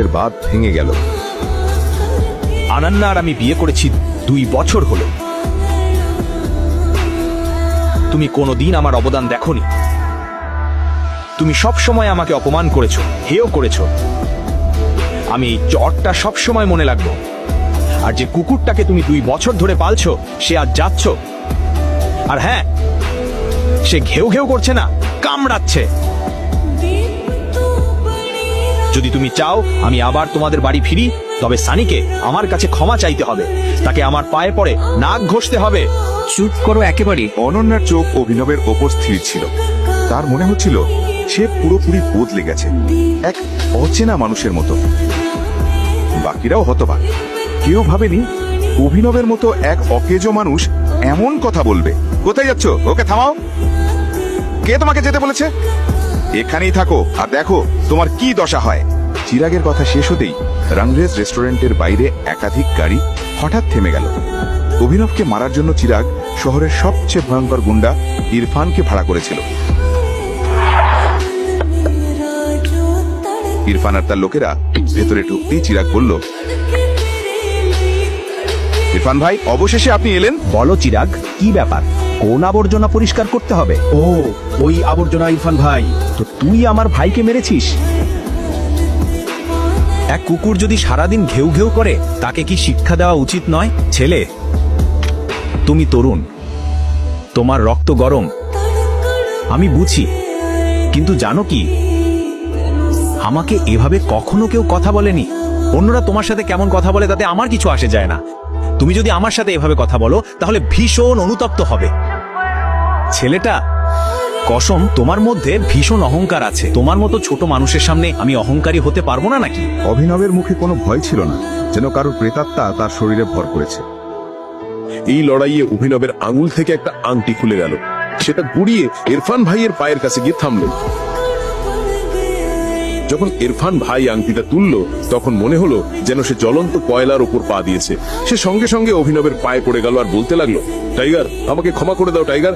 বিশ্বাসের বাঁধ ভেঙে গেল। আনান্না আর আমি বিয়ে করেছি 2 বছর হলো। তুমি কোনোদিন আমার অবদান দেখোনি। তুমি সব সময় আমাকে অপমান করেছো, হেয় করেছো। আমি এই চটটা সব সময় মনে রাখবো। আর যে কুকুরটাকে তুমি 2 বছর ধরে পালছো, সে আজ যাচ্ছ। আর হ্যাঁ, সে ঘেউ ঘেউ করছে না, কামড়াচ্ছে। যদি তুমি চাও আমি আবার তোমাদের বাড়ি ফিরি, তবে সানিকে আমার কাছে ক্ষমা চাইতে হবে। তাকে আমার পায়ে পড়ে নাক ঘষতে হবে। চুপ করো একেবারে। অনন্যার চোখ অভিনবের ওপর স্থির ছিল। তার মনে হচ্ছিল সে পুরোপুরি বদলে গেছে, এক অচেনা মানুষের মতো। বাকিরাও হতবাক। কেউ ভাবেনি অভিনবের মতো এক অকেজো মানুষ এমন কথা বলবে। কোথায় যাচ্ছ? ওকে থামাও। কে তোমাকে যেতে বলেছে? এখানেই থাকো আর দেখো তোমার কি দশা হয়। চিরাগের কথা শেষ হতেই রংরেজ রেস্টুরেন্টের বাইরে একাধিক গাড়ি হঠাৎ থেমে গেল। অভিনবকে মারার জন্য চিরাগ শহরের সবচেয়ে ভয়ঙ্কর গুন্ডা ইরফানকে ভাড়া করেছিল। ইরফান আর তার লোকেরা ভেতরে ঢুকতেই চিরাগ বলল, ইরফান ভাই, অবশেষে আপনি এলেন। বলো চিরাগ, কি ব্যাপার? কোন আবর্জনা পরিষ্কার করতে হবে? ও, ওই আবর্জনা। ইরফান ভাই, তো তুই আমার ভাইকে মেরেছিস? এক কুকুর যদি সারাদিন ঘেউ ঘেউ করে, তাকে কি শিক্ষা দেওয়া উচিত নয়? ছেলে, তুমি তরুণ, তোমার রক্ত গরম, আমি বুঝি। কিন্তু জানো কি, আমাকে এভাবে কখনো কেউ কথা বলেনি। অন্যরা তোমার সাথে কেমন কথা বলে তাতে আমার কিছু আসে যায় না। তুমি যদি আমার সাথে এভাবে কথা বলো, তাহলে ভীষণ অনুতপ্ত হবে। ছেলেটা, কসম, তোমার মধ্যে ভীষণ অহংকার আছে। তোমার মতো ছোট মানুষের সামনে আমি অহংকারী হতে পারবো না নাকি? অভিনবের মুখে কোনো ভয় ছিল না, যেন কারোর প্রেতাত্মা তার শরীরে ভর করেছে। এই লড়াইয়ে অভিনবের আঙুল থেকে একটা আংটি খুলে গেল। সেটা গুড়িয়ে ইরফান ভাইয়ের পায়ের কাছে গিয়ে থামল। যখন ইরফান ভাই আংটিটা তুলল, তখন মনে হলো যেন সে জ্বলন্ত কয়লার ওপর পা দিয়েছে। সে সঙ্গে সঙ্গে অভিনবের পায়ে পড়ে গেল আর বলতে লাগলো, টাইগার, আমাকে ক্ষমা করে দাও টাইগার,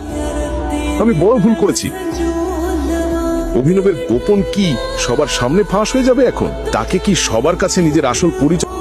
আমি বড় ভুল করেছি। অভিনবের গোপন কি সবার সামনে ফাঁস হয়ে যাবে এখন? তাকে কি সবার কাছে নিজের আসল পরিচয়